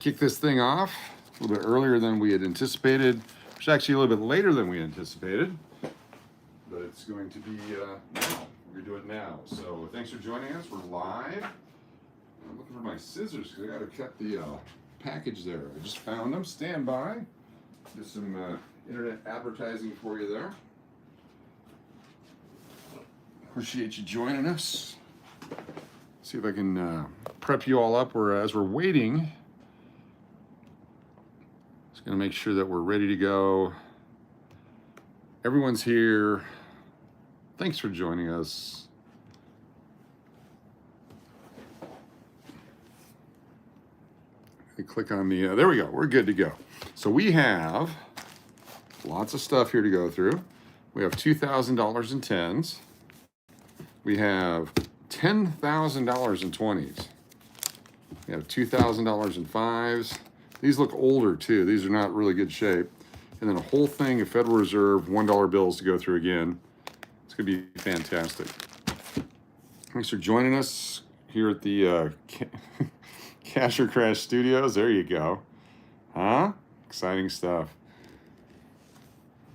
kick this thing off a little bit earlier than we had anticipated. It's actually a little bit later than we anticipated, but it's going to be now. We're going to do it now. So thanks for joining us. We're live. I'm looking for my scissors because I got to cut the package there. I just found them. Stand by. Do some internet advertising for you there. Appreciate you joining us. See if I can prep you all up. As we're waiting, just going to make sure that we're ready to go. Everyone's here. Thanks for joining us. Click on the, there we go. We're good to go. So we have lots of stuff here to go through. We have $2,000 in 10s. We have $10,000 in 20s. We have $2,000 in 5s. These look older too. These are not really good shape. And then a whole thing of Federal Reserve $1 bills to go through again. It's going to be fantastic. Thanks for joining us here at the Casher Crash Studios. There you go. Huh? Exciting stuff.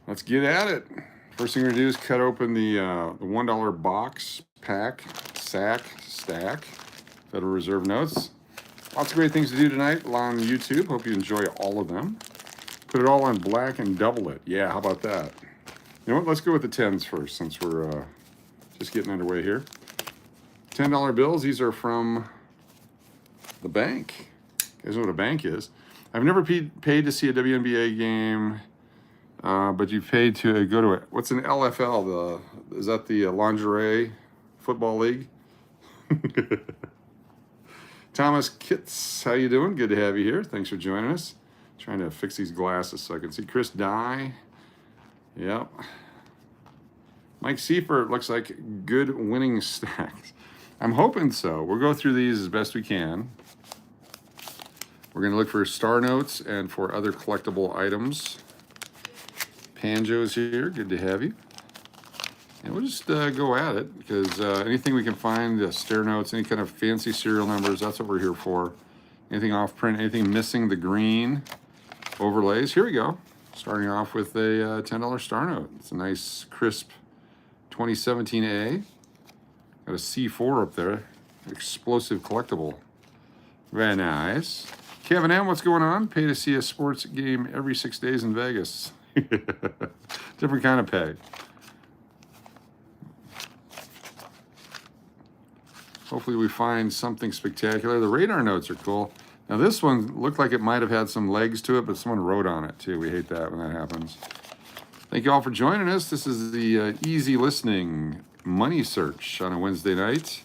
Let's get at it. First thing we're going to do is cut open the $1 box, pack, sack, stack, Federal Reserve notes. Lots of great things to do tonight on YouTube. Hope you enjoy all of them. Put it all on black and double it. Yeah, how about that? You know what? Let's go with the 10s first since we're just getting underway here. $10 bills. These are from the bank. You guys know what a bank is. I've never paid to see a WNBA game, but you've paid to go to it. What's an LFL? Is that the lingerie football league? Thomas Kitts, how you doing? Good to have you here. Thanks for joining us. Trying to fix these glasses so I can see. Chris Dye. Yep. Mike Seifert looks like good winning stacks. I'm hoping so. We'll go through these as best we can. We're going to look for star notes and for other collectible items. Panjo's here. Good to have you. And we'll just go at it because anything we can find, stair notes, any kind of fancy serial numbers, that's what we're here for. Anything off print, anything missing the green overlays. Here we go. Starting off with a $10 star note. It's a nice, crisp 2017A. Got a C4 up there. Explosive collectible. Very nice. Kevin M., what's going on? Pay to see a sports game every 6 days in Vegas. Different kind of pay. Hopefully we find something spectacular. The radar notes are cool. Now this one looked like it might have had some legs to it, but someone wrote on it too. We hate that when that happens. Thank you all for joining us. This is the easy listening money search on a Wednesday night.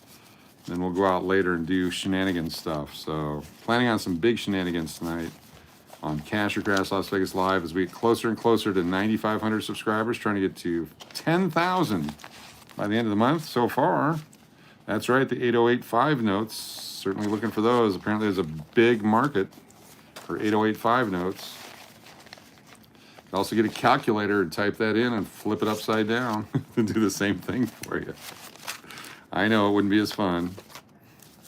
Then we'll go out later and do shenanigans stuff. So planning on some big shenanigans tonight on Casher Crash Las Vegas Live as we get closer and closer to 9,500 subscribers, trying to get to 10,000 by the end of the month so far. That's right, the 8085 notes. Certainly looking for those. Apparently there's a big market for 8085 notes. You also get a calculator and type that in and flip it upside down and do the same thing for you. I know it wouldn't be as fun.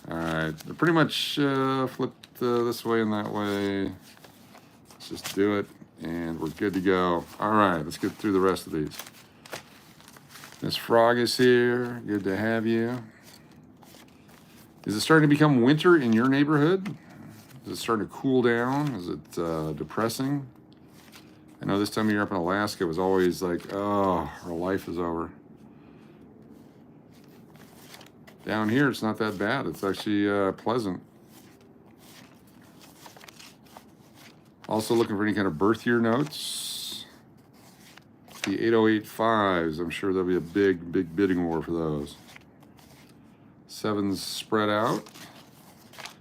All right, they're pretty much flipped this way and that way. Let's just do it and we're good to go. All right, let's get through the rest of these. Miss Frog is here. Good to have you. Is it starting to become winter in your neighborhood? Is it starting to cool down? Is it depressing? I know this time of year up in Alaska, it was always like, oh, our life is over. Down here, it's not that bad. It's actually pleasant. Also looking for any kind of birth year notes. The 8085s, I'm sure there'll be a big bidding war for those. 7s spread out.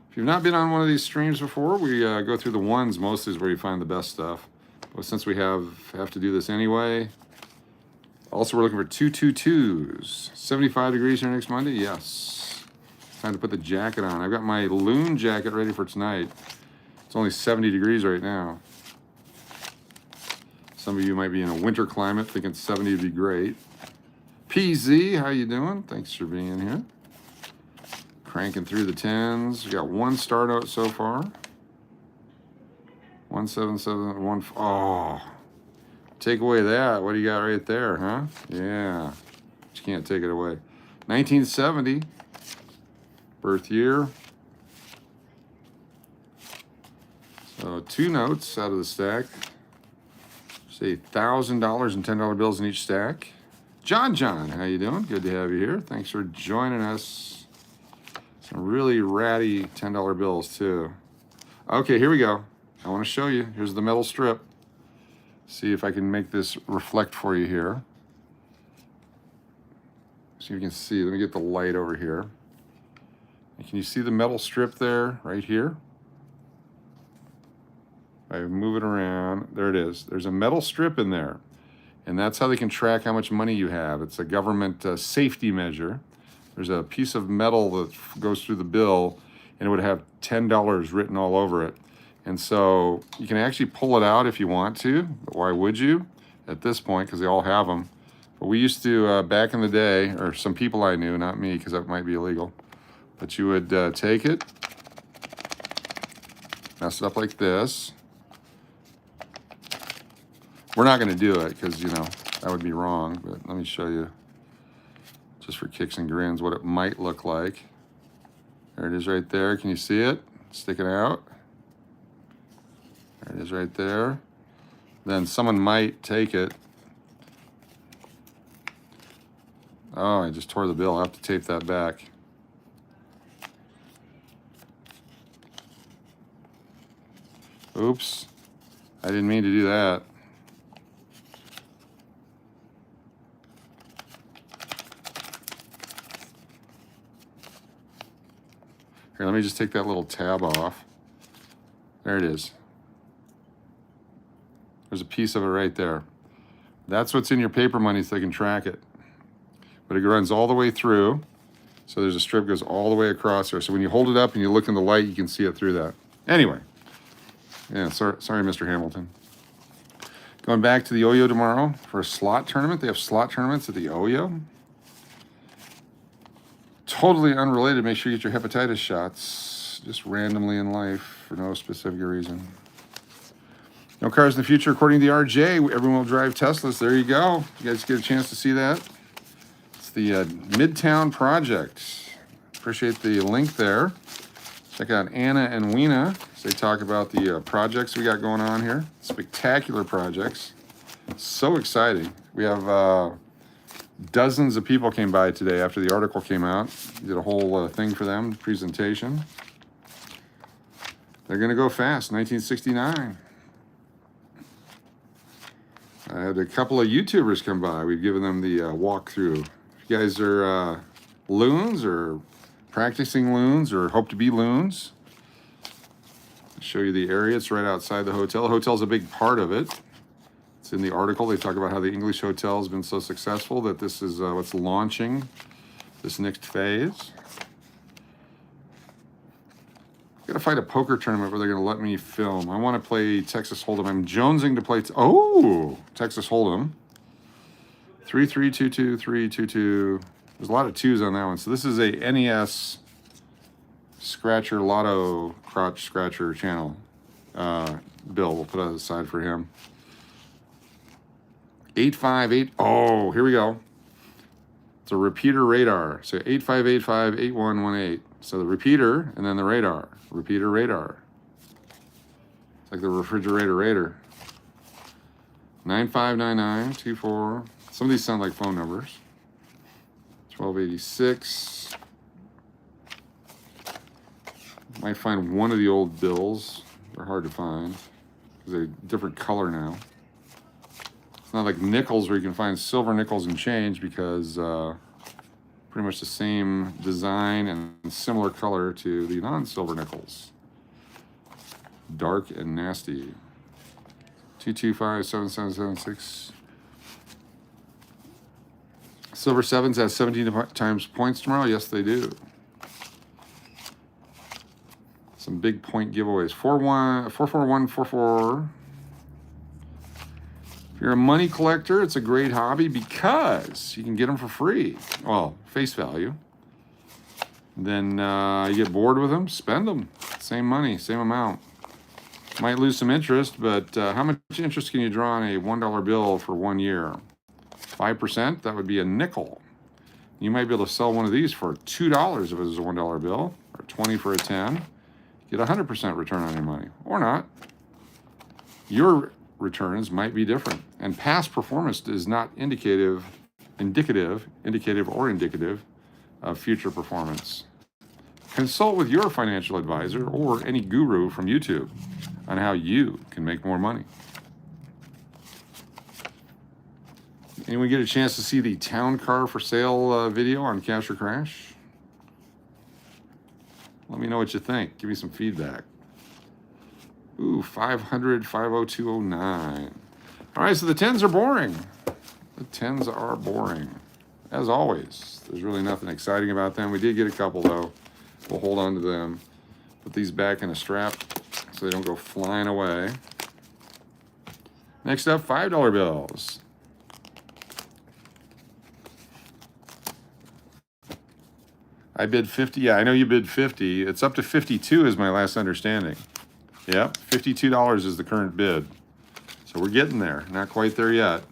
If you've not been on one of these streams before, we go through the 1s mostly is where you find the best stuff. But since we have to do this anyway, also we're looking for 222s. 75 degrees here next Monday? Yes. Time to put the jacket on. I've got my LOON jacket ready for tonight. It's only 70 degrees right now. Some of you might be in a winter climate thinking 70 would be great. PZ, how you doing? Thanks for being here. Cranking through the 10s. We got one star note so far. 1771. Oh, take away that. What do you got right there, huh? Yeah, but you can't take it away. 1970, birth year. So 2 notes out of the stack. Say $1,000 and $10 bills in each stack. John, how you doing? Good to have you here. Thanks for joining us. Some really ratty $10 bills too. Okay, here we go. I want to show you. Here's the metal strip. See if I can make this reflect for you here. So you can see. Let me get the light over here. And can you see the metal strip there, right here? I move it around. There it is. There's a metal strip in there. And that's how they can track how much money you have. It's a government safety measure. There's a piece of metal that goes through the bill, and it would have $10 written all over it. And so you can actually pull it out if you want to. But why would you at this point? Because they all have them. But we used to, back in the day, or some people I knew, not me, because that might be illegal. But you would take it, mess it up like this. We're not going to do it because, you know, that would be wrong. But let me show you, just for kicks and grins, what it might look like. There it is right there. Can you see it? Sticking out. There it is right there. Then someone might take it. Oh, I just tore the bill. I'll have to tape that back. Oops. I didn't mean to do that. Here, let me just take that little tab off. There it is. There's a piece of it right there. That's what's in your paper money so they can track it. But it runs all the way through. So there's a strip goes all the way across there. So when you hold it up and you look in the light, you can see it through that. Anyway. Yeah, sorry, Mr. Hamilton. Going back to the Oyo tomorrow for a slot tournament. They have slot tournaments at the Oyo. Totally unrelated. Make sure you get your hepatitis shots just randomly in life for no specific reason. No cars in the future, according to the RJ. Everyone will drive Teslas. There you go. You guys get a chance to see that. It's the Midtown Project. Appreciate the link there. Check out Anna and Weena as they talk about the projects we got going on here. Spectacular projects. So exciting. We have dozens of people came by today after the article came out. Did a whole thing for them, presentation. They're going to go fast, 1969. I had a couple of YouTubers come by. We've given them the walkthrough. If you guys are loons or practicing loons or hope to be loons, I'll show you the area. It's right outside the hotel. The hotel's a big part of it. It's in the article. They talk about how the English hotel has been so successful that this is what's launching this next phase. Got to find a poker tournament where they're going to let me film. I want to play Texas Hold'em. I'm jonesing to play. Texas Hold'em. 3-3-2-2-3-2-2. There's a lot of twos on that one. So this is a NES Scratcher Lotto Crotch Scratcher channel. Bill, we'll put it aside for him. 858. Oh, here we go. It's a repeater radar. So 85858118. So the repeater and then the radar. Repeater radar. It's like the refrigerator radar. 959924. Some of these sound like phone numbers. 1286. Might find one of the old bills. They're hard to find because they're a different color now. It's not like nickels where you can find silver nickels and change because pretty much the same design and similar color to the non-silver nickels. Dark and nasty. 2257776. Silver sevens has 17 times points tomorrow. Yes, they do. Some big point giveaways. 44144. If you're a money collector, it's a great hobby because you can get them for free. Well, face value. Then you get bored with them, spend them. Same money, same amount. Might lose some interest, but how much interest can you draw on a $1 bill for 1 year? 5%, that would be a nickel. You might be able to sell one of these for $2 if it was a $1 bill, or 20 for a 10. Get 100% return on your money, or not. Your returns might be different, and past performance is not indicative of future performance. Consult with your financial advisor or any guru from YouTube on how you can make more money. Anyone get a chance to see the town car for sale video on Cash or Crash? Let me know what you think. Give me some feedback. Ooh, 500, 50209. All right, so the 10s are boring. The 10s are boring. As always, there's really nothing exciting about them. We did get a couple, though. We'll hold on to them. Put these back in a strap so they don't go flying away. Next up, $5 bills. I bid 50. Yeah, I know you bid 50. It's up to 52 is my last understanding. Yep, $52 is the current bid. So we're getting there. Not quite there yet.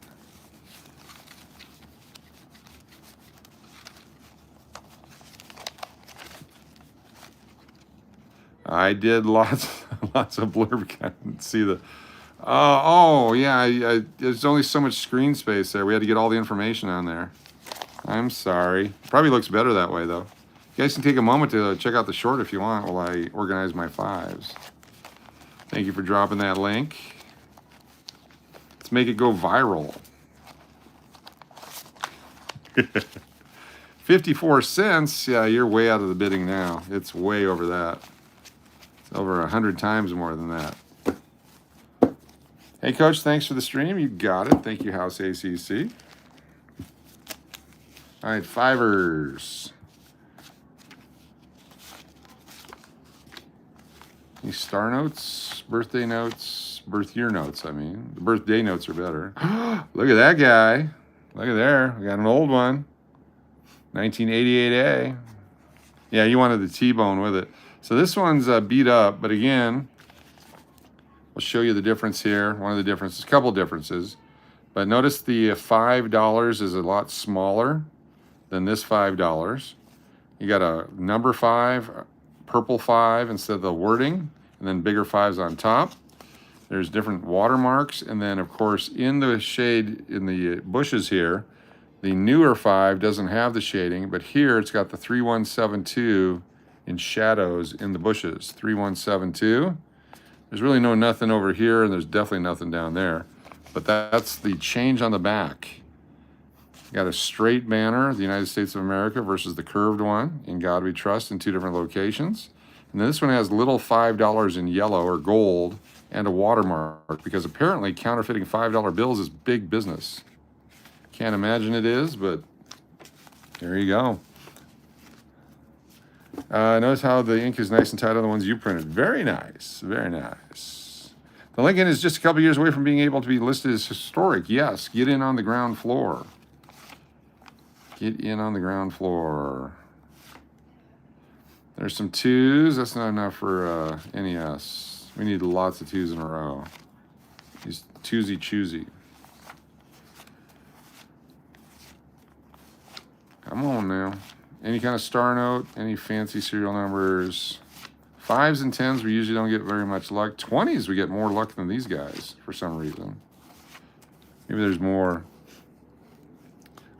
I did lots of blurb. I didn't see the. Oh yeah, there's only so much screen space there. We had to get all the information on there. I'm sorry. Probably looks better that way though. You guys can take a moment to check out the short if you want while I organize my 5s. Thank you for dropping that link. Let's make it go viral. 54 cents. Yeah, you're way out of the bidding now. It's way over that. It's over 100 times more than that. Hey, Coach, thanks for the stream. You got it. Thank you, House ACC. All right, 5ers. Any star notes, birthday notes, birth year notes, I mean. The birthday notes are better. Look at that guy. Look at there. We got an old one. 1988A. Yeah, you wanted the T-bone with it. So this one's beat up, but again, I'll show you the difference here. One of the differences, a couple differences. But notice the $5 is a lot smaller than this $5. You got a number 5, purple 5 instead of the wording, and then bigger 5s on top. There's different watermarks, and then of course in the shade in the bushes here, the newer 5 doesn't have the shading, but here it's got the 3172 in shadows in the bushes. 3172. There's really nothing over here, and there's definitely nothing down there. But that's the change on the back. You got a straight banner, the United States of America, versus the curved one, In God We Trust, in 2 different locations. And then this one has little $5 in yellow or gold and a watermark, because apparently counterfeiting $5 bills is big business. Can't imagine it is, but there you go. Notice how the ink is nice and tight on the ones you printed. Very nice, very nice. The Lincoln is just a couple years away from being able to be listed as historic. Yes, get in on the ground floor. Get in on the ground floor. There's some 2s. That's not enough for NES. We need lots of 2s in a row. He's choosy. Come on now. Any kind of star note, any fancy serial numbers. 5s and 10s, we usually don't get very much luck. 20s, we get more luck than these guys for some reason. Maybe there's more.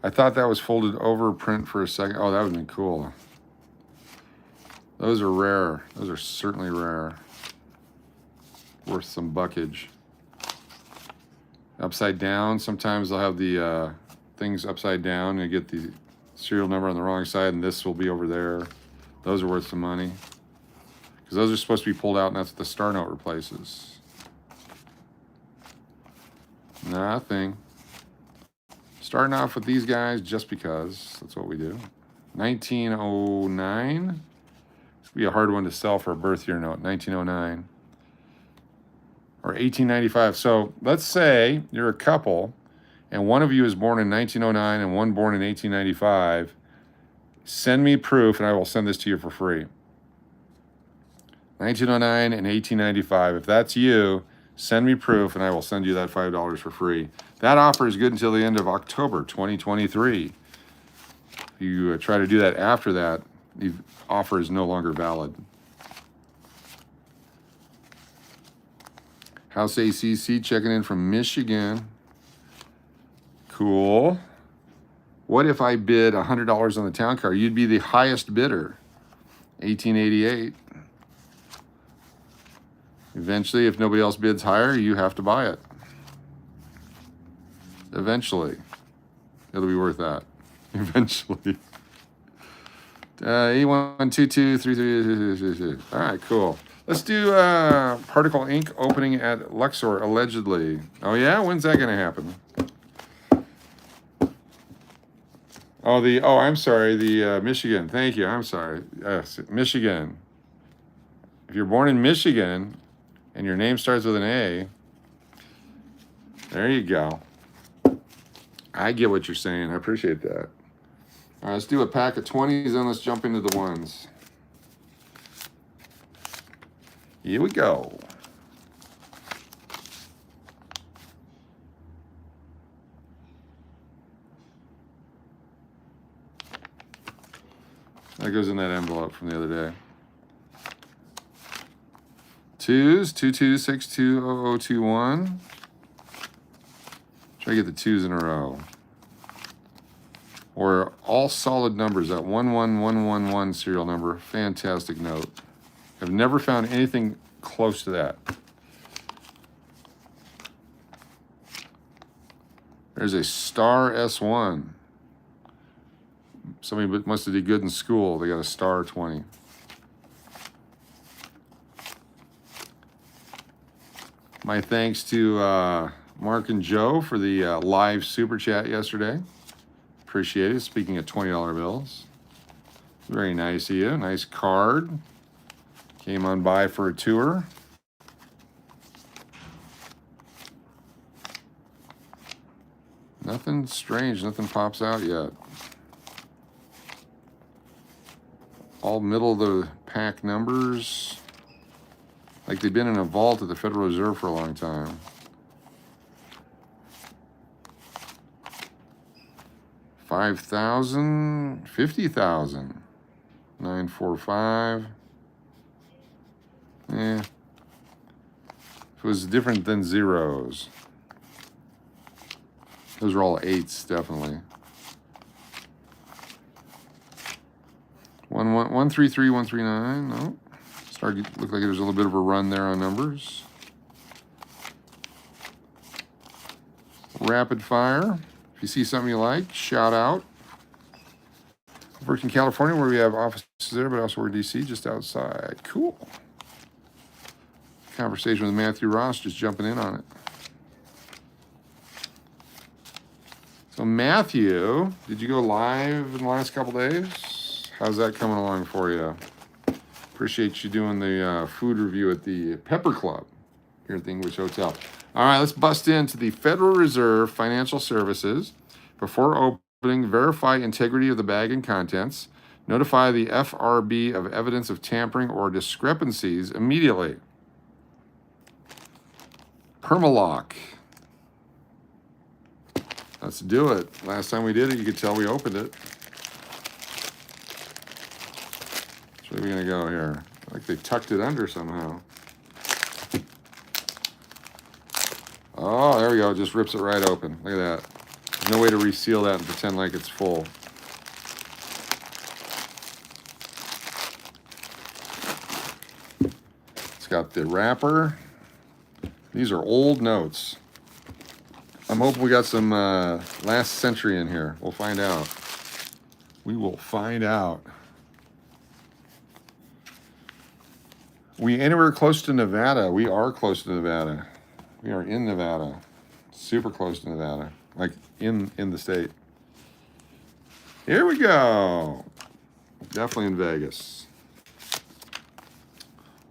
I thought that was folded over print for a second. Oh, that would have been cool. Those are rare. Those are certainly rare. Worth some buckage. Upside down. Sometimes they'll have the things upside down and you get the serial number on the wrong side, and this will be over there. Those are worth some money. Because those are supposed to be pulled out, and that's what the star note replaces. Nothing. Starting off with these guys just because. That's what we do. 1909. It's going to be a hard one to sell for a birth year note. 1909. Or 1895. So let's say you're a couple, and one of you is born in 1909 and one born in 1895. Send me proof, and I will send this to you for free. 1909 and 1895. If that's you, send me proof and I will send you that $5 for free. That offer is good until the end of October 2023. If you try to do that after that, the offer is no longer valid. House ACC checking in from Michigan. Cool. What if I bid $100 on the town car? You'd be the highest bidder. 1888. Eventually, if nobody else bids higher, you have to buy it. Eventually. It'll be worth that. Eventually. E12233. All right, cool. Let's do Particle Ink opening at Luxor, allegedly. Oh, yeah? When's that going to happen? Oh, I'm sorry, the Michigan. Thank you, I'm sorry. Yes, Michigan. If you're born in Michigan and your name starts with an A, there you go. I get what you're saying. I appreciate that. All right, let's do a pack of 20s and let's jump into the ones. Here we go. That goes in that envelope from the other day. Twos, 22620021. Try to get the twos in a row. Or all solid numbers, that 11111 serial number. Fantastic note. I've never found anything close to that. There's a star S1. Somebody must have did good in school. They got a star 20. My thanks to Mark and Joe for the live super chat yesterday. Appreciate it. Speaking of $20 bills. Very nice of you. Nice card. Came on by for a tour. Nothing strange. Nothing pops out yet. All middle of the pack numbers. Like they've been in a vault at the Federal Reserve for a long time. 5,000, 50,000, 945. Eh. It was different than zeros. Those are all eights, definitely. 133, 139. No. Started to look like there's a little bit of a run there on numbers. Rapid fire. If you see something you like, shout out. I've worked in California where we have offices there, but also we're in DC, just outside. Cool. Conversation with Matthew Ross, just jumping in on it. So Matthew, did you go live in the last couple days? How's that coming along for you? Appreciate you doing the food review at the Pepper Club here at the English Hotel. All right, let's bust into the Federal Reserve Financial Services. Before opening, verify integrity of the bag and contents. Notify the FRB of evidence of tampering or discrepancies immediately. Permalock. Let's do it. Last time we did it, you could tell we opened it. So where are we going to go here? Like they tucked it under somehow. Oh, there we go. It just rips it right open. Look at that. There's no way to reseal that and pretend like it's full. It's got the wrapper. These are old notes. I'm hoping we got some last century in here. We'll find out. We will find out. We anywhere close to Nevada? We are close to Nevada. We are in Nevada. Super close to Nevada. Like in the state. Here we go. Definitely in Vegas.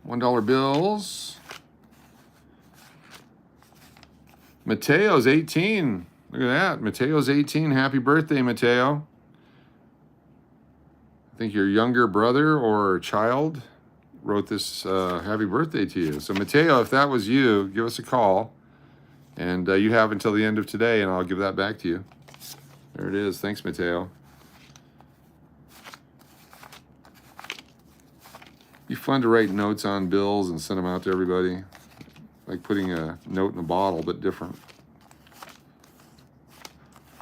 $1 bills. Mateo's 18. Look at that. Mateo's 18. Happy birthday, Mateo. I think your younger brother or child wrote this happy birthday to you. So Mateo, if that was you, give us a call. And you have until the end of today, and I'll give that back to you. There it is. Thanks, Mateo. Be fun to write notes on bills and send them out to everybody. Like putting a note in a bottle, but different.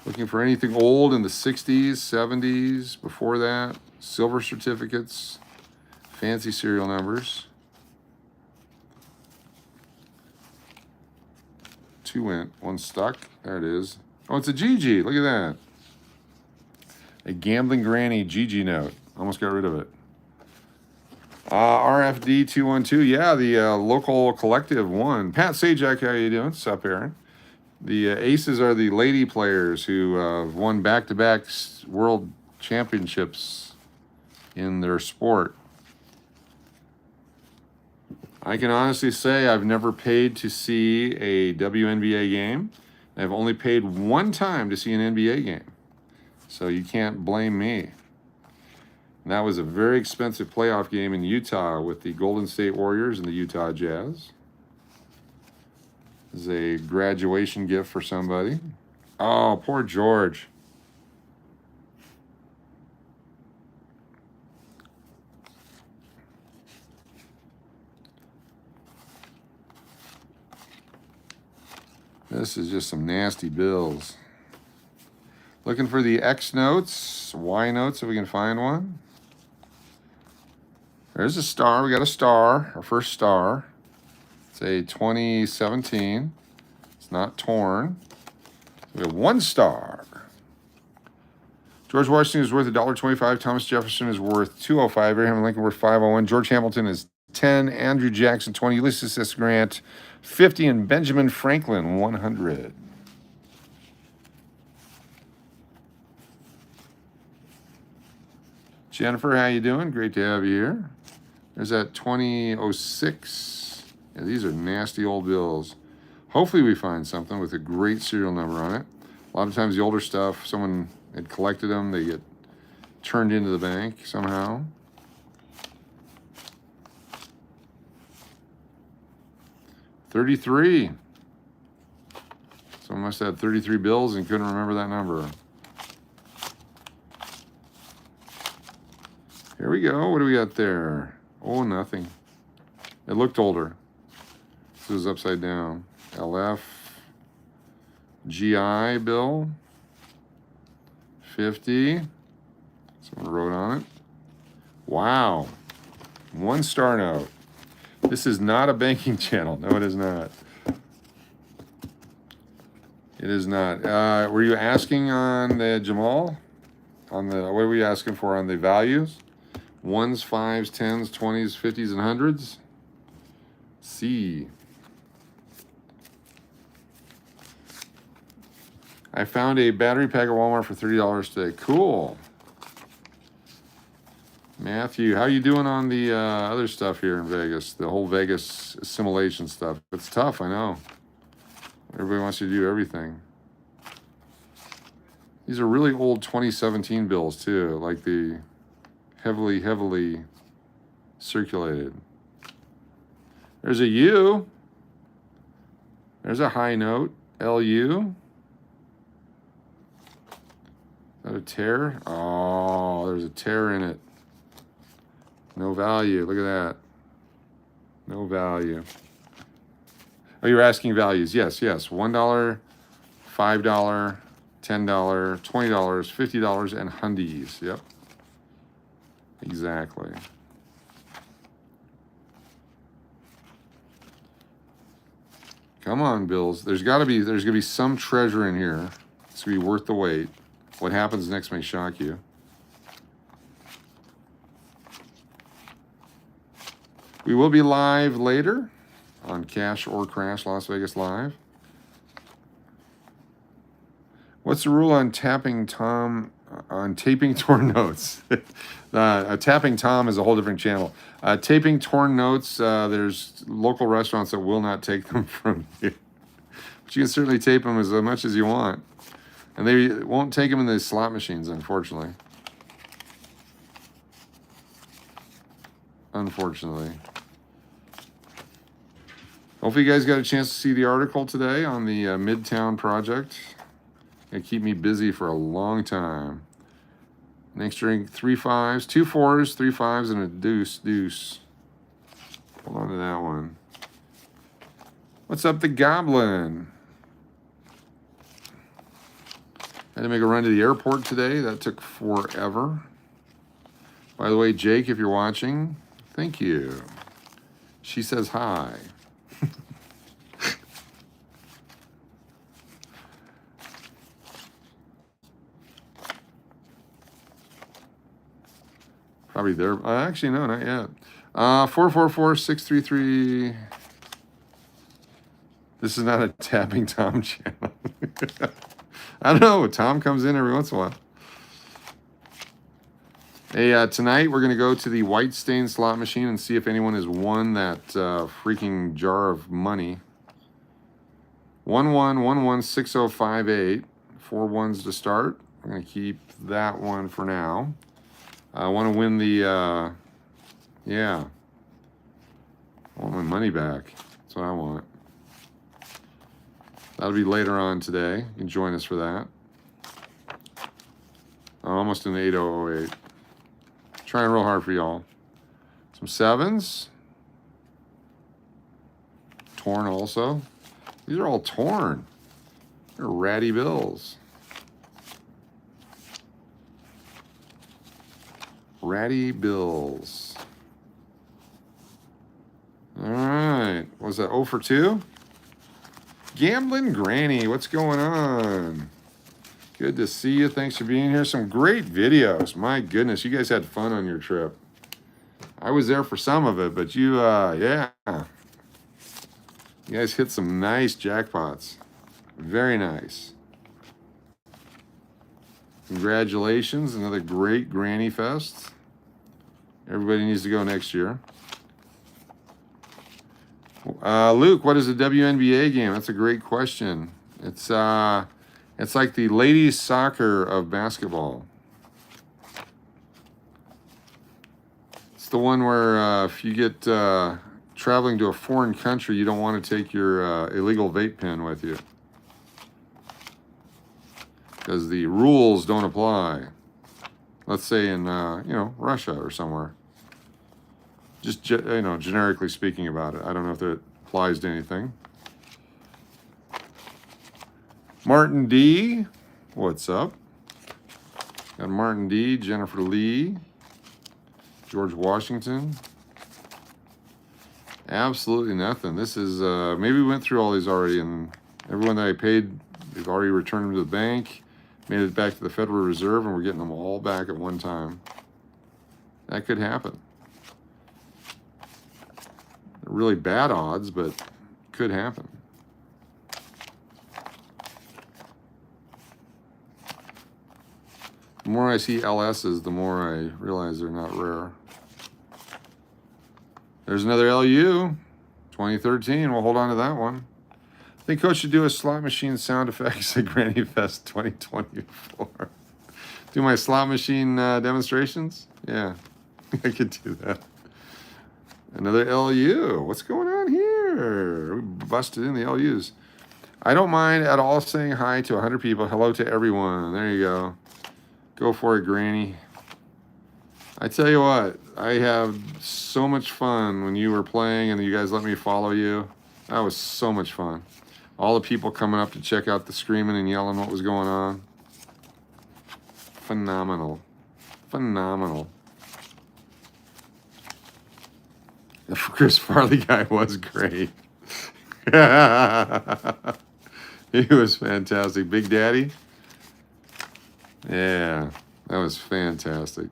Looking for anything old in the 60s, 70s, before that. Silver certificates, fancy serial numbers. 2 went, 1 stuck. There it is. Oh, it's a GG. Look at that. A gambling granny GG note. Almost got rid of it. RFD 212. Yeah, the local collective won. Pat Sajak, how you doing? What's up, Aaron? The aces are the lady players who won back-to-back world championships in their sport. I can honestly say I've never paid to see a WNBA game. I've only paid 1 time to see an NBA game. So you can't blame me. And that was a very expensive playoff game in Utah with the Golden State Warriors and the Utah Jazz. This is a graduation gift for somebody. Oh, poor George. This is just some nasty bills. Looking for the X notes, Y notes if we can find one. There's a star. We got a star, our first star. It's a 2017. It's not torn. We have 1 star. George Washington is worth $1.25. Thomas Jefferson is worth $2.05. Abraham Lincoln worth $5.01. George Hamilton is 10. Andrew Jackson 20. Ulysses S. Grant 50, and Benjamin Franklin 100. Jennifer, how you doing? Great to have you here. There's that 2006. Yeah, these are nasty old bills. Hopefully we find something with a great serial number on it. A lot of times the older stuff, someone had collected them, they get turned into the bank somehow. $33. Someone must have had 33 bills and couldn't remember that number. Here we go. What do we got there? Oh, nothing. It looked older. This was upside down. LF. GI bill. 50. Someone wrote on it. Wow. 1 star note. This is not a banking channel. No, it is not. It is not. Were you asking on the Jamal? On the, what were you asking for on the values? 1s, 5s, 10s, 20s, 50s, and 100s? C. I found a battery pack at Walmart for $30 today. Cool. Matthew, how you doing on the other stuff here in Vegas? The whole Vegas assimilation stuff. It's tough, I know. Everybody wants you to do everything. These are really old 2017 bills, too. Like the heavily circulated. There's a U. There's a high note. LU. Is that a tear? Oh, there's a tear in it. No value. Look at that. No value. Oh, you're asking values. Yes, yes. $1, $5, $10, $20, $50, and hundies. Yep. Exactly. Come on, bills. There's gonna be some treasure in here. It's gonna be worth the wait. What happens next may shock you. We will be live later on Cash or Crash Las Vegas Live. What's the rule on taping torn notes? Tapping Tom is a whole different channel. Taping torn notes, there's local restaurants that will not take them from you. But you can certainly tape them as much as you want. And they won't take them in the slot machines, unfortunately. unfortunately. Hopefully you guys got a chance to see the article today on the Midtown project. It'll keep me busy for a long time. Next drink, 3 5s, 2 4s, 3 5s, and a deuce. Hold on to that one. What's up, the Goblin? Had to make a run to the airport today. That took forever. By the way, Jake, if you're watching, thank you. She says hi. Probably there. Actually, no, not yet. 444-633. This is not a tapping Tom channel. I don't know. Tom comes in every once in a while. Hey, tonight we're going to go to the White Stain slot machine and see if anyone has won that freaking jar of money. 11116058. 4 1s to start. We're going to keep that one for now. I want to win the, yeah. I want my money back. That's what I want. That'll be later on today. You can join us for that. Almost an 8008. Trying real hard for y'all. Some 7s. Torn also. These are all torn. They're ratty bills. Ratty bills. All right. Was that 0 for 2? Gambling Granny, what's going on? Good to see you. Thanks for being here. Some great videos. My goodness, you guys had fun on your trip. I was there for some of it, but you, yeah. You guys hit some nice jackpots. Very nice. Congratulations. Another great Granny Fest. Everybody needs to go next year. Luke, what is a WNBA game? That's a great question. It's like the ladies' soccer of basketball. It's the one where if you get traveling to a foreign country, you don't want to take your illegal vape pen with you. Because the rules don't apply. Let's say in, Russia or somewhere. Just, generically speaking about it. I don't know if that applies to anything. Martin D, what's up? Got Martin D, Jennifer Lee, George Washington. Absolutely nothing. This is, maybe we went through all these already, and everyone that I paid, they've already returned them to the bank, made it back to the Federal Reserve, and we're getting them all back at one time. That could happen. Really bad odds, but could happen. The more I see LSs, the more I realize they're not rare. There's another LU, 2013. We'll hold on to that one. I think Coach should do a slot machine sound effects at Granny Fest 2024. Do my slot machine demonstrations? Yeah, I could do that. Another LU. What's going on here? We busted in the LUs. I don't mind at all saying hi to 100 people. Hello to everyone. There you go. Go for it, Granny. I tell you what, I have so much fun when you were playing and you guys let me follow you. That was so much fun. All the people coming up to check out the screaming and yelling what was going on. Phenomenal. Phenomenal. The Chris Farley guy was great. He was fantastic. Big Daddy? Yeah, that was fantastic.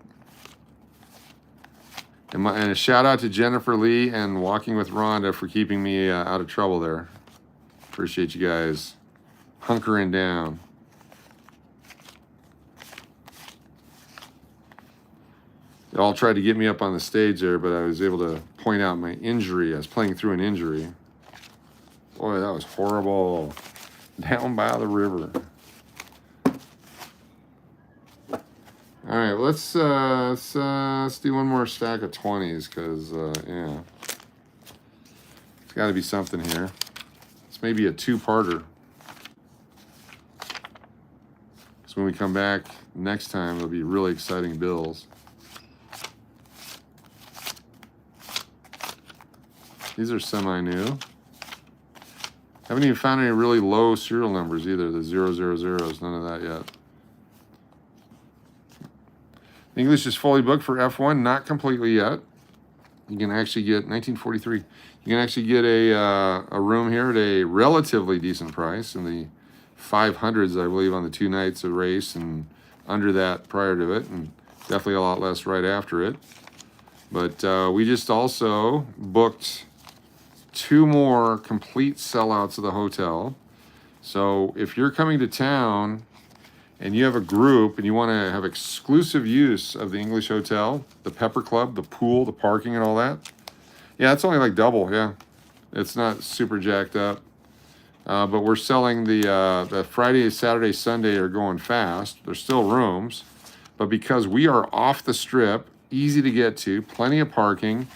And a shout out to Jennifer Lee and Walking with Rhonda for keeping me out of trouble there. Appreciate you guys hunkering down. They all tried to get me up on the stage there, but I was able to point out my injury. I was playing through an injury. Boy, that was horrible. Down by the river. All All right, let's do one more stack of 20s because yeah, it's got to be something here. It's maybe a two-parter. So when we come back next time, it'll be really exciting bills. These are semi-new. Haven't even found any really low serial numbers either. The 000s, none of that yet. English is fully booked for F1, not completely yet. You can actually get 1943. You can actually get a room here at a relatively decent price in the 500s, I believe, on the 2 nights of race, and under that prior to it, and definitely a lot less right after it. But we just also booked 2 more complete sellouts of the hotel. So if you're coming to town and you have a group and you want to have exclusive use of the English hotel, the Pepper Club, the pool, the parking, and all that, yeah, it's only like double. Yeah, it's not super jacked up. But we're selling the Friday, Saturday, Sunday are going fast. There's still rooms, but because we are off the strip, easy to get to, plenty of parking,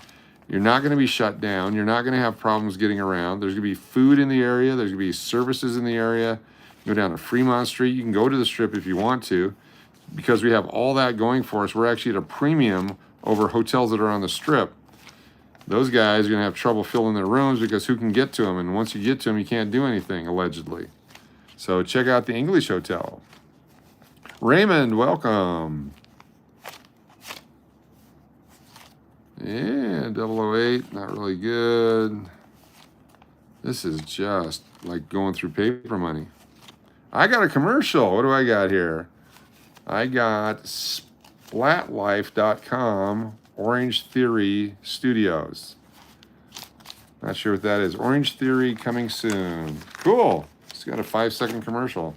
you're not going to be shut down. You're not going to have problems getting around. There's going to be food in the area. There's going to be services in the area. You go down to Fremont Street. You can go to the strip if you want to. Because we have all that going for us, we're actually at a premium over hotels that are on the strip. Those guys are going to have trouble filling their rooms because who can get to them? And once you get to them, you can't do anything, allegedly. So check out the English Hotel. Raymond, welcome. Yeah, 008, not really good. This is just like going through paper money. I got a commercial. What do I got here? I got splatlife.com, Orange Theory Studios. Not sure what that is. Orange Theory coming soon. Cool. It's got a 5-second commercial.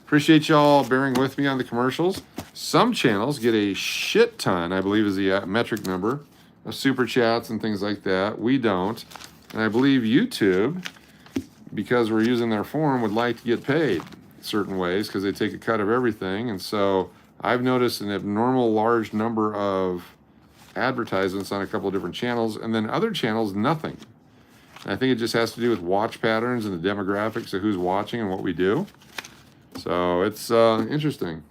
Appreciate y'all bearing with me on the commercials. Some channels get a shit ton, I believe is the metric number, of super chats and things like that. We don't. And I believe YouTube, because we're using their forum, would like to get paid certain ways because they take a cut of everything. And so I've noticed an abnormal large number of advertisements on a couple of different channels, and then other channels, nothing. And I think it just has to do with watch patterns and the demographics of who's watching and what we do. So it's interesting.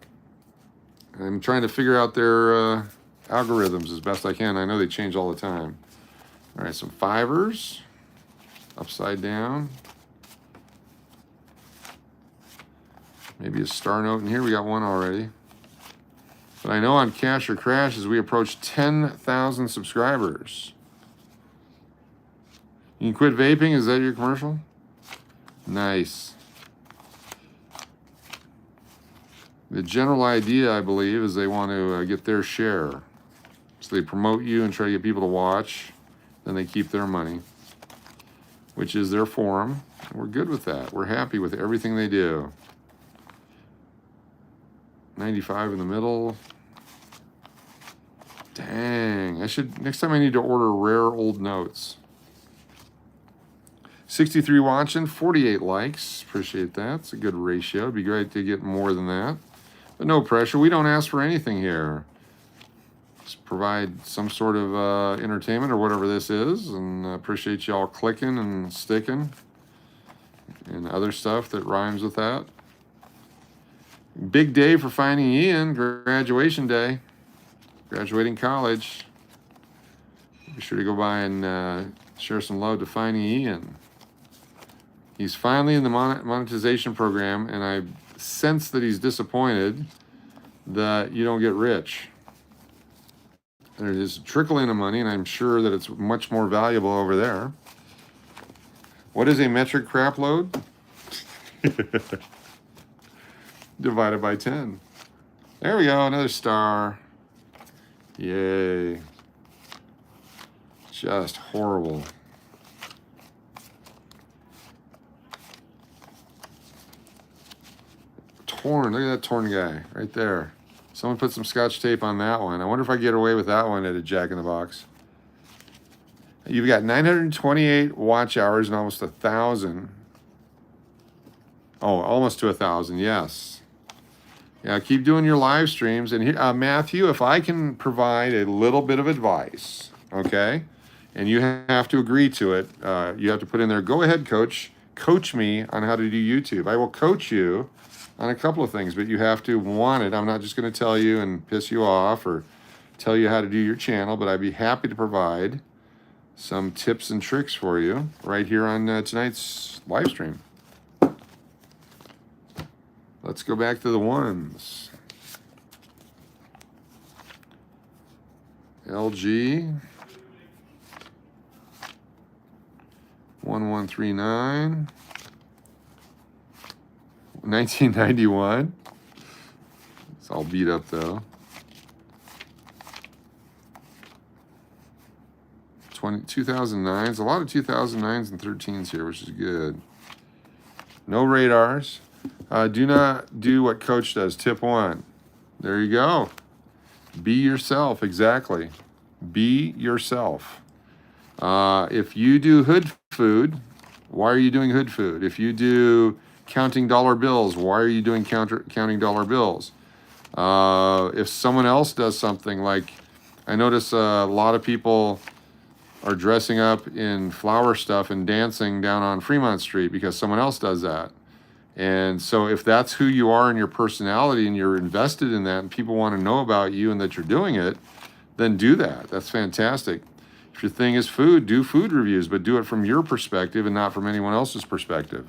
I'm trying to figure out their algorithms as best I can. I know they change all the time. All right, some 5ers. Upside down. Maybe a star note in here. We got one already. But I know on Cash or Crash as we approach 10,000 subscribers. You can quit vaping? Is that your commercial? Nice. The general idea, I believe, is they want to get their share. So they promote you and try to get people to watch. Then they keep their money, which is their forum. We're good with that. We're happy with everything they do. 95 in the middle. Dang. Next time I need to order rare old notes. 63 watching, 48 likes. Appreciate that. It's a good ratio. It'd be great to get more than that. But no pressure. We don't ask for anything here. Just provide some sort of entertainment or whatever this is. And appreciate y'all clicking and sticking. And other stuff that rhymes with that. Big day for Finding Ian. Graduation day. Graduating college. Be sure to go by and share some love to Finding Ian. He's finally in the monetization program, and I sense that he's disappointed that you don't get rich. There's a trickle in of money, and I'm sure that it's much more valuable over there. What is a metric crap load? Divided by 10. There we go, another star. Yay. Just horrible. Torn, look at that torn guy right there. Someone put some scotch tape on that one. I wonder if I get away with that one at a Jack in the Box. You've got 928 watch hours and almost 1,000. Oh, almost to 1,000, yes. Yeah, keep doing your live streams. And here, Matthew, if I can provide a little bit of advice, okay, and you have to agree to it, you have to put in there, go ahead, coach. Coach me on how to do YouTube. I will coach you on a couple of things, but you have to want it. I'm not just going to tell you and piss you off or tell you how to do your channel, but I'd be happy to provide some tips and tricks for you right here on tonight's live stream. Let's go back to the ones. LG 1139 1991. It's all beat up though. 2009. It's a lot of 2009s and 13s here, which is good. No radars. Do not do what coach does. Tip 1. There you go. Be yourself. Exactly. Be yourself. If you do hood food, why are you doing hood food? If you do counting dollar bills, why are you doing counting dollar bills? If someone else does something, like I notice a lot of people are dressing up in flower stuff and dancing down on Fremont Street because someone else does that. And so if that's who you are in your personality and you're invested in that and people want to know about you and that you're doing it, then do that. That's fantastic. If your thing is food, do food reviews, but do it from your perspective and not from anyone else's perspective.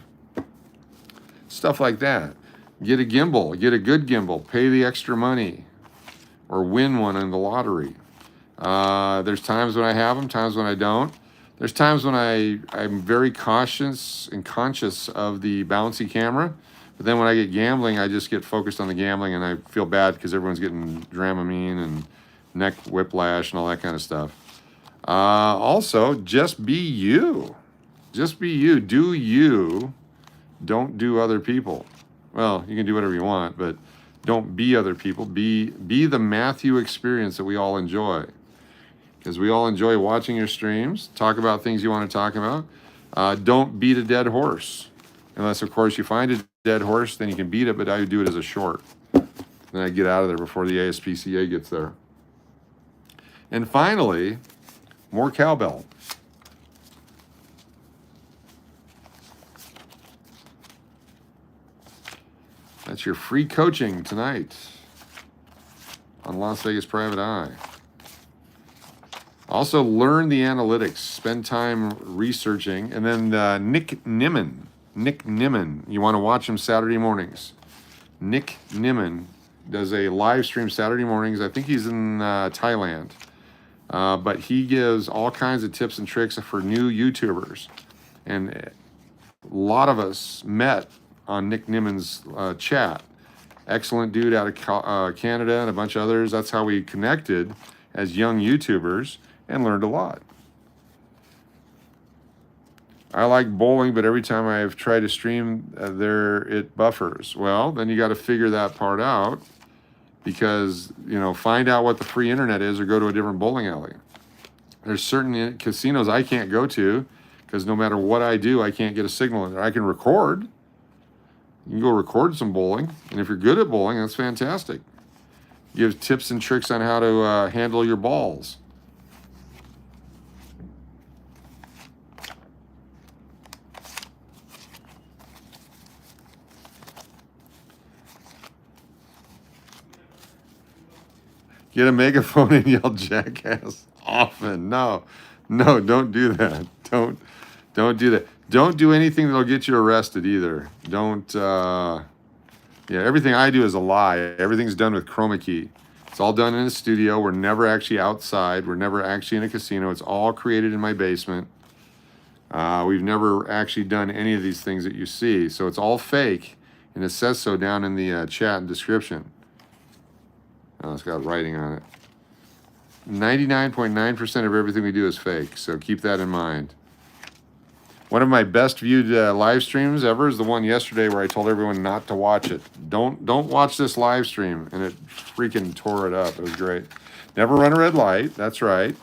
Stuff like that. Get a gimbal, get a good gimbal, pay the extra money, or win one in the lottery. There's times when I have them, times when I don't. There's times when I'm very cautious and conscious of the bouncy camera, but then when I get gambling, I just get focused on the gambling and I feel bad because everyone's getting Dramamine and neck whiplash and all that kind of stuff. Also, just be you. Just be you. Do you. Don't do other people. Well, you can do whatever you want, but don't be other people. Be the Matthew experience that we all enjoy. Because we all enjoy watching your streams. Talk about things you want to talk about. Don't beat a dead horse. Unless, of course, you find a dead horse, then you can beat it, but I would do it as a short. Then I get out of there before the ASPCA gets there. And finally, more cowbell. That's your free coaching tonight on Las Vegas Private Eye. Also, learn the analytics. Spend time researching. And then Nick Nimmin. Nick Nimmin. You want to watch him Saturday mornings. Nick Nimmin does a live stream Saturday mornings. I think he's in Thailand. But he gives all kinds of tips and tricks for new YouTubers. And a lot of us met on Nick Nimmin's chat. Excellent dude out of Canada and a bunch of others. That's how we connected as young YouTubers and learned a lot. I like bowling, but every time I've tried to stream there, it buffers. Well, then you got to figure that part out because, you know, find out what the free internet is or go to a different bowling alley. There's certain casinos I can't go to because no matter what I do, I can't get a signal in there. I can record. You can go record some bowling. And if you're good at bowling, that's fantastic. Give tips and tricks on how to handle your balls. Get a megaphone and yell jackass often. No, don't do that. Don't do that. Don't do anything that'll get you arrested either. Don't, yeah, everything I do is a lie. Everything's done with chroma key. It's all done in a studio. We're never actually outside. We're never actually in a casino. It's all created in my basement. We've never actually done any of these things that you see. So it's all fake, and it says so down in the chat and description. Oh, it's got writing on it. 99.9% of everything we do is fake, so keep that in mind. One of my best viewed live streams ever is the one yesterday where I told everyone not to watch it. Don't watch this live stream, and it freaking tore it up. It was great. Never run a red light. That's right.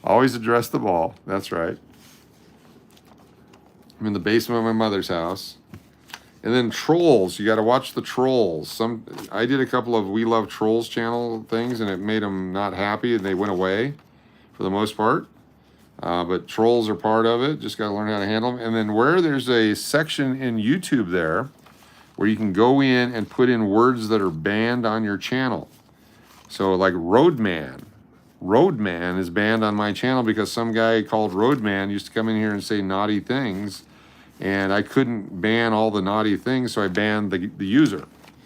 Always address the ball. That's right. I'm in the basement of my mother's house. And then trolls, you got to watch the trolls. I did a couple of We Love Trolls channel things, and it made them not happy, and they went away for the most part. But trolls are part of it. Just got to learn how to handle them. And then where there's a section in YouTube there where you can go in and put in words that are banned on your channel. So like Roadman. Roadman is banned on my channel because some guy called Roadman used to come in here and say naughty things. And I couldn't ban all the naughty things, so I banned the user.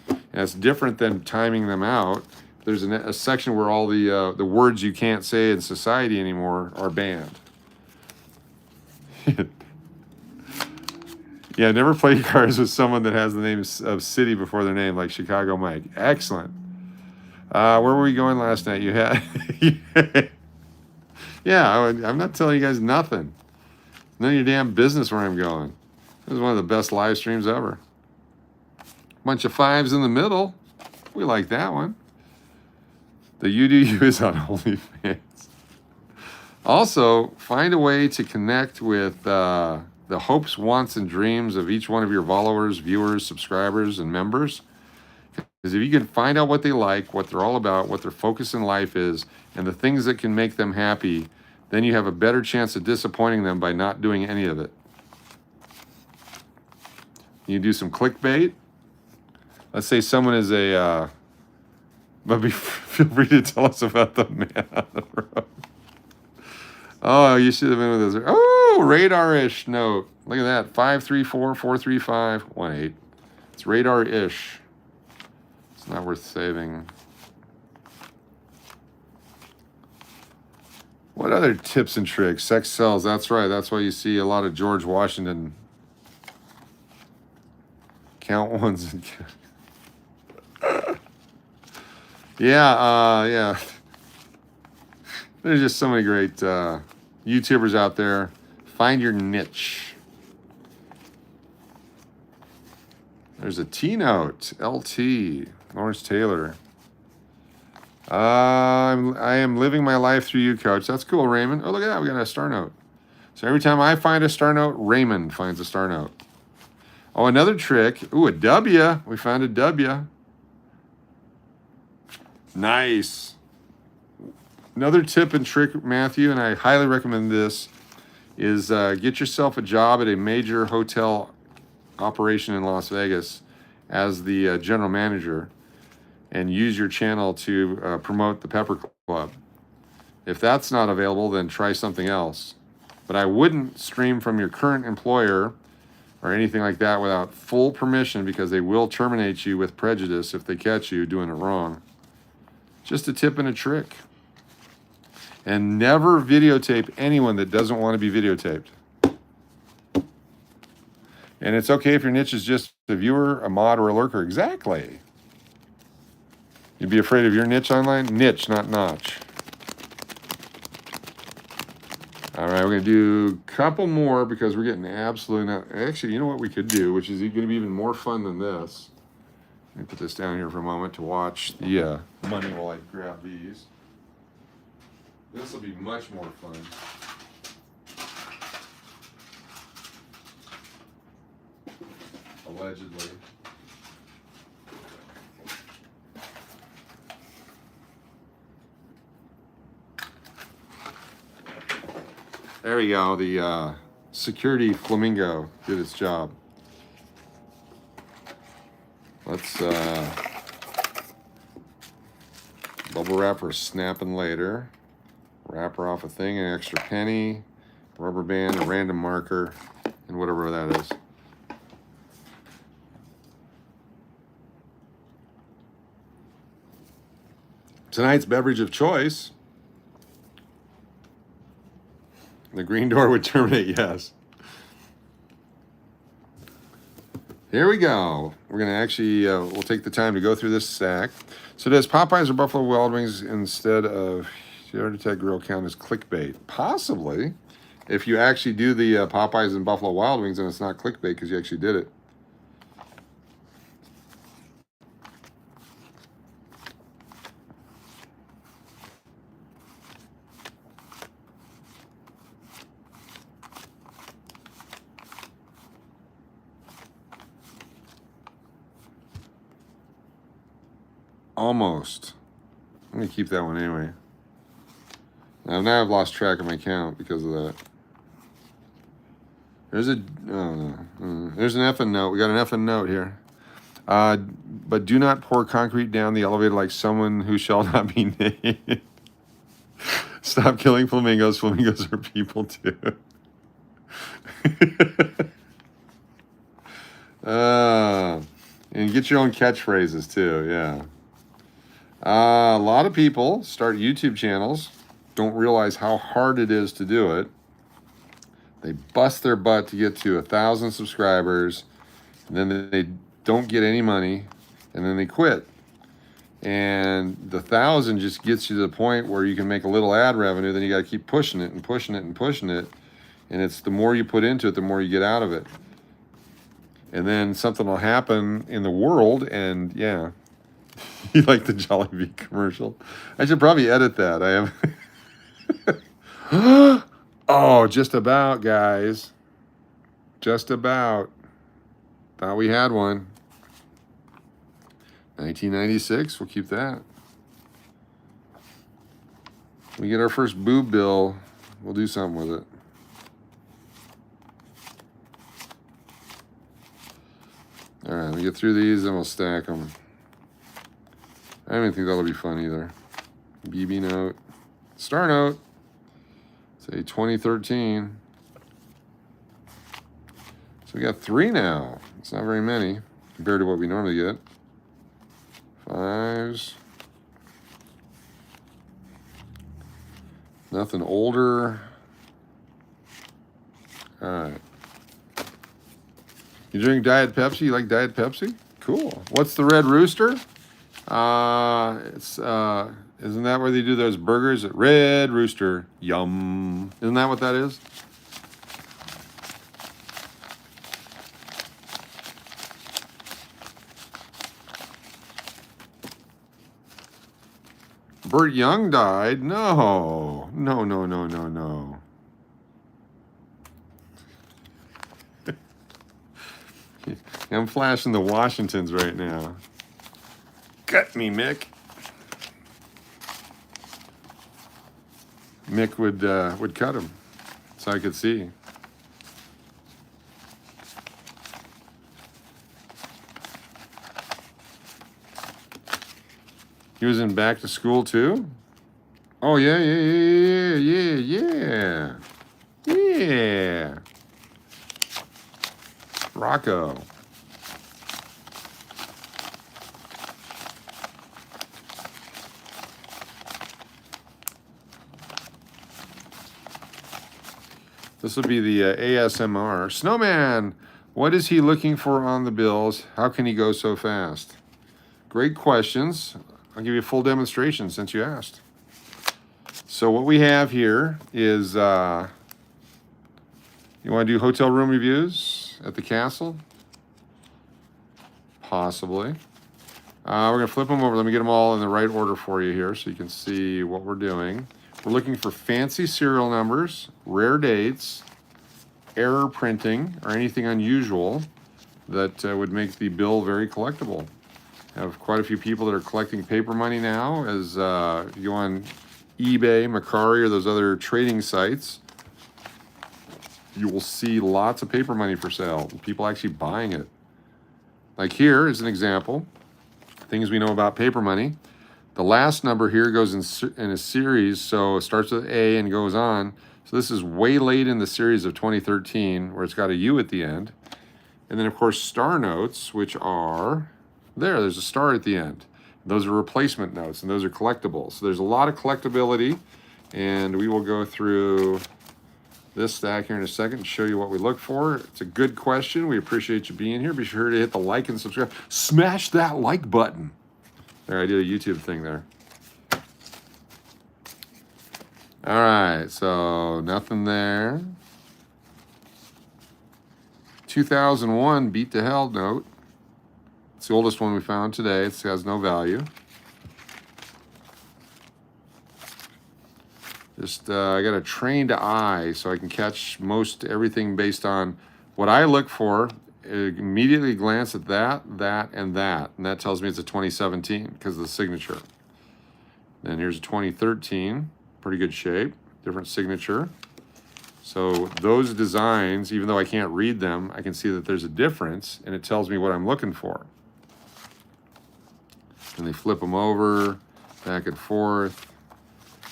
And that's different than timing them out. There's a section where all the words you can't say in society anymore are banned. Yeah, never play cards with someone that has the name of city before their name, like Chicago Mike. Excellent. Where were we going last night? You had... Yeah, I'm not telling you guys nothing. None of your damn business where I'm going. This is one of the best live streams ever. Bunch of fives in the middle. We like that one. The You Do You is on OnlyFans. Also, find a way to connect with the hopes, wants, and dreams of each one of your followers, viewers, subscribers, and members. Because if you can find out what they like, what they're all about, what their focus in life is, and the things that can make them happy, then you have a better chance of disappointing them by not doing any of it. You do some clickbait. Let's say someone is a... but feel free to tell us about the man on the road. Oh, you should have been with us. Oh, radar-ish note. Look at that. 534-435-18. It's radar-ish. It's not worth saving. What other tips and tricks? Sex sells. That's right. That's why you see a lot of George Washington. Count ones. And yeah. There's just so many great YouTubers out there. Find your niche. There's a T-Note. LT. Lawrence Taylor. I am living my life through you, Coach. That's cool, Raymond. Oh, look at that. We got a star note. So every time I find a star note, Raymond finds a star note. Oh, another trick. Ooh, a W. We found a W. Nice. Another tip and trick, Matthew, and I highly recommend this, is get yourself a job at a major hotel operation in Las Vegas as the general manager and use your channel to promote the Pepper Club. If that's not available, then try something else. But I wouldn't stream from your current employer or anything like that without full permission, because they will terminate you with prejudice if they catch you doing it wrong. Just a tip and a trick. And never videotape anyone that doesn't want to be videotaped. And it's okay if your niche is just a viewer, a mod, or a lurker. Exactly. You'd be afraid of your niche online? Niche, not notch. All right, we're going to do a couple more because we're getting absolutely not... Actually, you know what we could do, which is going to be even more fun than this. Let me put this down here for a moment to watch the money while I grab these. This will be much more fun. Allegedly. There we go. The security flamingo did its job. Let's bubble wrapper snapping later. Wrapper off a thing, an extra penny, rubber band, a random marker, and whatever that is. Tonight's beverage of choice. The green door would terminate, yes. Here we go. We're going to actually, we'll take the time to go through this stack. So does Popeyes or Buffalo Wild Wings instead of Heart Attack Grill count as clickbait? Possibly. If you actually do the Popeyes and Buffalo Wild Wings, and it's not clickbait because you actually did it. Almost. I'm going to keep that one anyway. Now I've lost track of my count because of that. There's a, oh no. There's an effing note. We got an effing note here. But do not pour concrete down the elevator like someone who shall not be named. Stop killing flamingos. Flamingos are people too. And get your own catchphrases too, yeah. A lot of people start YouTube channels, don't realize how hard it is to do it. They bust their butt to get to 1,000 subscribers, and then they don't get any money, and then they quit. And the 1,000 just gets you to the point where you can make a little ad revenue, then you got to keep pushing it and pushing it and pushing it. And it's the more you put into it, the more you get out of it. And then something will happen in the world, and yeah, you like the Jollibee commercial? I should probably edit that. I have. Oh, just about, guys. Just about. Thought we had one. 1996, we'll keep that. We get our first boob bill, we'll do something with it. All right, we get through these and we'll stack them. I don't even think that'll be fun either. BB note, star note, say 2013. So we got 3 now. It's not very many compared to what we normally get. 5s. Nothing older. All right. You drink Diet Pepsi? You like Diet Pepsi? Cool. What's the Red Rooster? Isn't that where they do those burgers at Red Rooster? Yum. Isn't that what that is? Burt Young died? No. No, no, no, no, no. I'm flashing the Washingtons right now. Cut me, Mick. Mick would cut him, so I could see. He was in Back to School too? Oh yeah, yeah. Yeah. Rocco. This will be the ASMR. Snowman, what is he looking for on the bills? How can he go so fast? Great questions. I'll give you a full demonstration since you asked. So what we have here is, you want to do hotel room reviews at the castle? Possibly. We're going to flip them over. Let me get them all in the right order for you here so you can see what we're doing. We're looking for fancy serial numbers, rare dates, error printing, or anything unusual that would make the bill very collectible. I have quite a few people that are collecting paper money now. As you go on eBay, Mercari, or those other trading sites, you will see lots of paper money for sale. People actually buying it. Like here is an example. Things we know about paper money. The last number here goes in a series, so it starts with A and goes on. So this is way late in the series of 2013, where it's got a U at the end. And then, of course, star notes, which are there's a star at the end. Those are replacement notes, and those are collectibles. So there's a lot of collectability, and we will go through this stack here in a second and show you what we look for. It's a good question. We appreciate you being here. Be sure to hit the like and subscribe. Smash that like button. There, I did a YouTube thing there. All right, so nothing there. 2001 Beat to Hell note. It's the oldest one we found today. It has no value. Just, I got a trained eye so I can catch most everything based on what I look for immediately glance at that, and that tells me it's a 2017 because of the signature. Then here's a 2013, pretty good shape, different signature. So those designs, even though I can't read them, I can see that there's a difference, and it tells me what I'm looking for. And they flip them over, back and forth.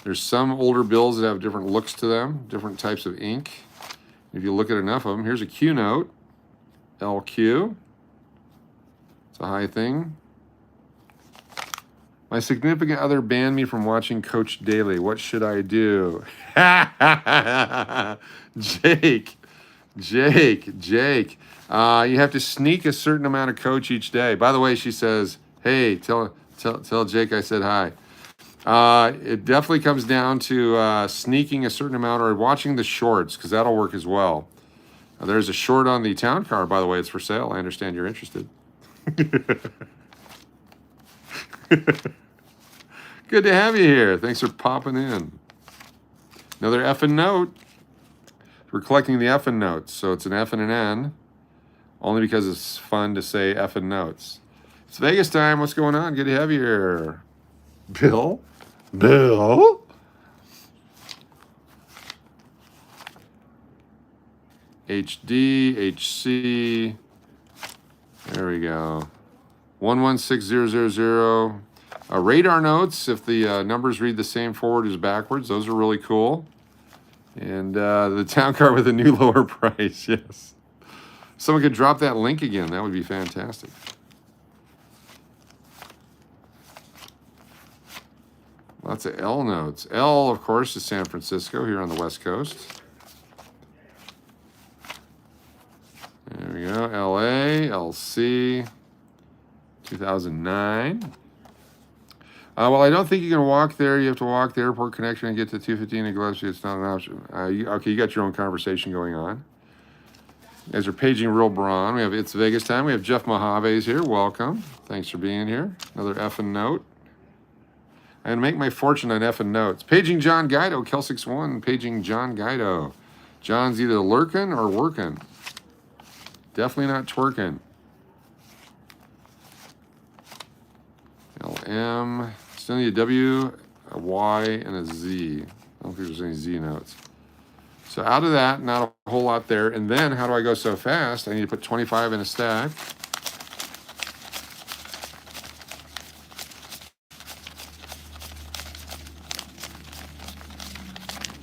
There's some older bills that have different looks to them, different types of ink. If you look at enough of them, here's a Q note, LQ. It's a high thing. My significant other banned me from watching Coach Daily. What should I do? Jake. You have to sneak a certain amount of Coach each day. By the way, she says, hey, tell Jake I said hi. It definitely comes down to sneaking a certain amount or watching the shorts, because that'll work as well. There's a short on the town car, by the way. It's for sale. I understand you're interested. Good to have you here. Thanks for popping in. Another effing note. We're collecting the effing notes, so it's an F and an N, only because it's fun to say effing notes. It's Vegas time. What's going on? Good to have you here. Bill? HD, HC. There we go. 116000. Radar notes, if the numbers read the same forward as backwards, those are really cool. And the town car with a new lower price, yes. Someone could drop that link again. That would be fantastic. Lots of L notes. L, of course, is San Francisco here on the West Coast. There we go. LA, LC, 2009. Well, I don't think you can walk there. You have to walk the airport connection and get to 215 in Gillespie. It's not an option. Okay, you got your own conversation going on. You guys are paging REALBRON. We have It's Vegas time. We have Jeff Mojave's here. Welcome. Thanks for being here. Another effing note. I'm going to make my fortune on effing notes. Paging John Guido, Kel61. Paging John Guido. John's either lurking or working. Definitely not twerking. LM. Still need a W, a Y, and a Z. I don't think there's any Z notes. So out of that, not a whole lot there. And then how do I go so fast? I need to put 25 in a stack.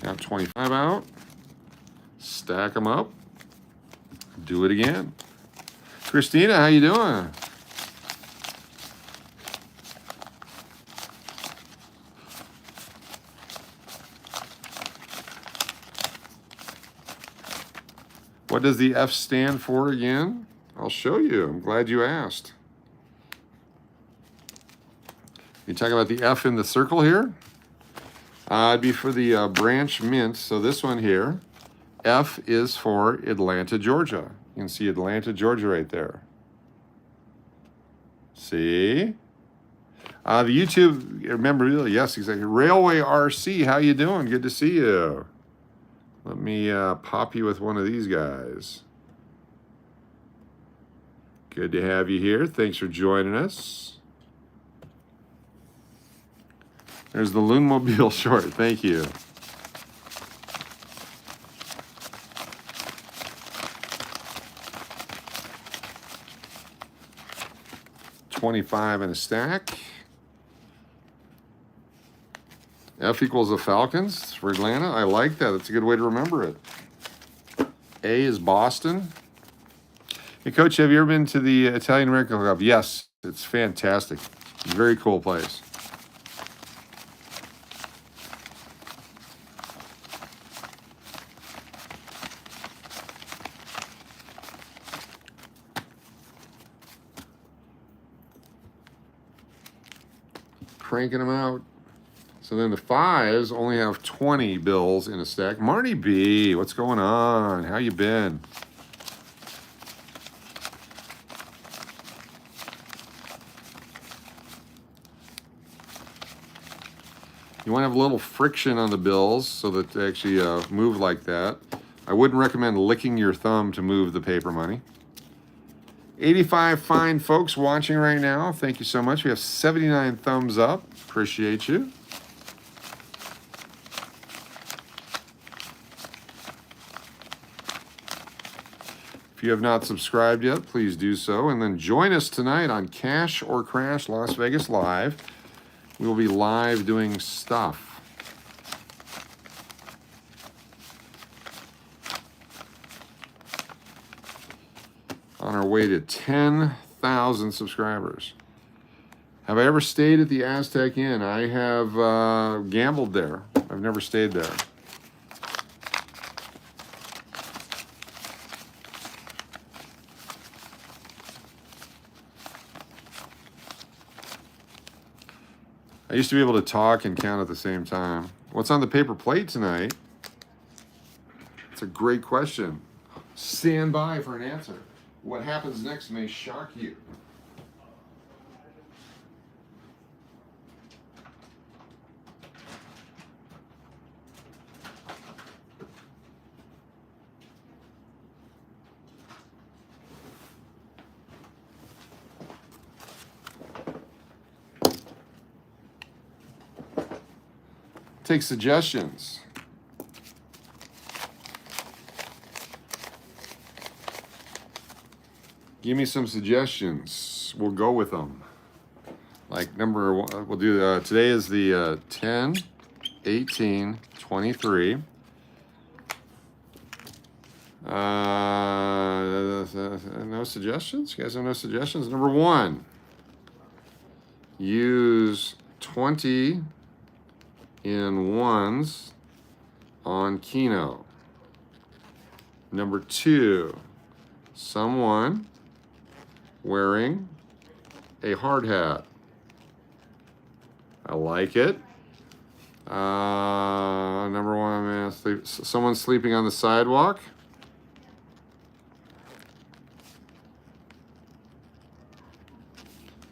Got 25 out. Stack them up. Do it again. Christina, how you doing? What does the F stand for again? I'll show you. I'm glad you asked. You talk about the F in the circle here? It'd be for the branch mint. So this one here, F is for Atlanta, Georgia. You can see Atlanta, Georgia right there. See? The YouTube, remember, yes, exactly. Railway RC, how you doing? Good to see you. Let me pop you with one of these guys. Good to have you here. Thanks for joining us. There's the LOON Mobile short. Thank you. $25 in a stack. F equals the Falcons for Atlanta. I like that. That's a good way to remember it. A is Boston. Hey, Coach, have you ever been to the Italian American Club? Yes, it's fantastic. Very cool place. Cranking them out. So then the fives only have 20 bills in a stack. Marnie B, what's going on? How you been? You want to have a little friction on the bills so that they actually move like that. I wouldn't recommend licking your thumb to move the paper money. 85 fine folks watching right now. Thank you so much. We have 79 thumbs up. Appreciate you. If you have not subscribed yet, please do so. And then join us tonight on Cash or Crash Las Vegas Live. We will be live doing stuff. On our way to 10,000 subscribers. Have I ever stayed at the Aztec Inn? I have gambled there. I've never stayed there. I used to be able to talk and count at the same time. What's on the paper plate tonight? It's a great question. Stand by for an answer. What happens next may shock you. Take suggestions. Give me some suggestions. We'll go with them. Like number one, we'll do, today is the 10, 18, 23. No suggestions? You guys have no suggestions? Number one, use 20 in ones on Keno. Number two, someone wearing a hard hat. I like it. Number one, man, someone sleeping on the sidewalk.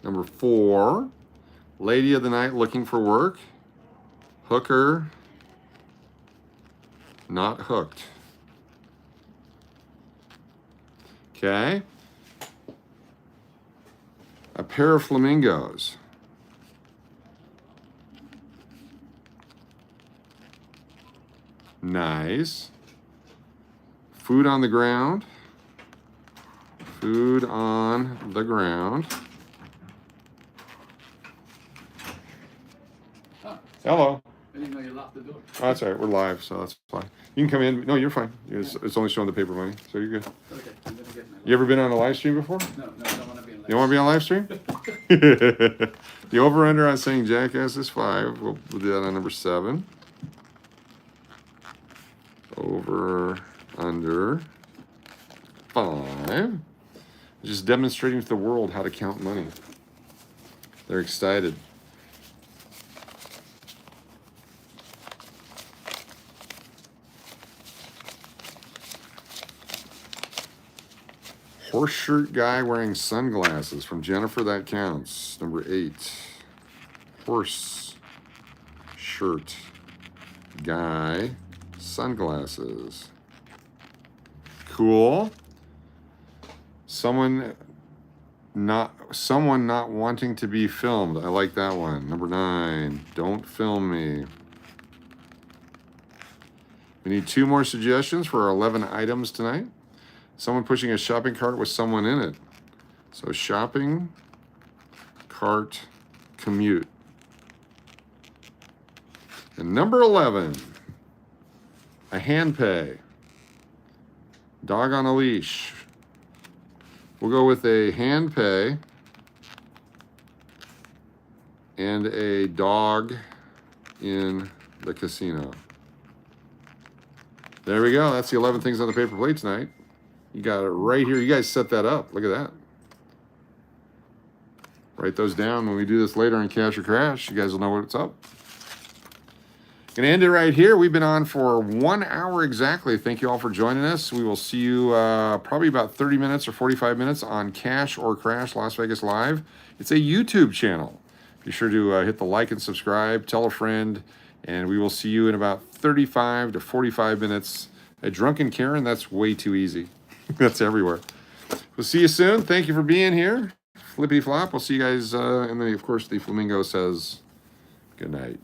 Number four, lady of the night looking for work. Hooker, not hooked. Okay. A pair of flamingos. Nice. Food on the ground. Food on the ground. Oh, hello. I didn't know you locked the door. Oh, that's all right. We're live, so that's fine. You can come in. No, you're fine. It's only showing the paper money, so you're good. Okay, I'm gonna get my. You ever been on a live stream before? No, I don't want to be in. You don't want to be on live stream? The over-under on saying jackass is 5. We'll do that on number 7. Over, under, 5. Just demonstrating to the world how to count money. They're excited. Horse shirt guy wearing sunglasses from Jennifer, that counts. Number 8. Horse shirt guy, sunglasses. Cool. Someone not wanting to be filmed. I like that one. Number 9. Don't film me. We need 2 more suggestions for our 11 items tonight. Someone pushing a shopping cart with someone in it. So shopping cart commute. And number 11, a hand pay. Dog on a leash. We'll go with a hand pay and a dog in the casino. There we go. That's the 11 things on the paper plate tonight. You got it right here. You guys set that up. Look at that. Write those down when we do this later on Cash or Crash. You guys will know what's up. Gonna end it right here. We've been on for 1 hour exactly. Thank you all for joining us. We will see you probably about 30 minutes or 45 minutes on Cash or Crash Las Vegas Live. It's a YouTube channel. Be sure to hit the like and subscribe, tell a friend, and we will see you in about 35 to 45 minutes. A drunken Karen, that's way too easy. That's everywhere. We'll see you soon. Thank you for being here. Flippity flop. We'll see you guys. And then, of course, the flamingo says good night.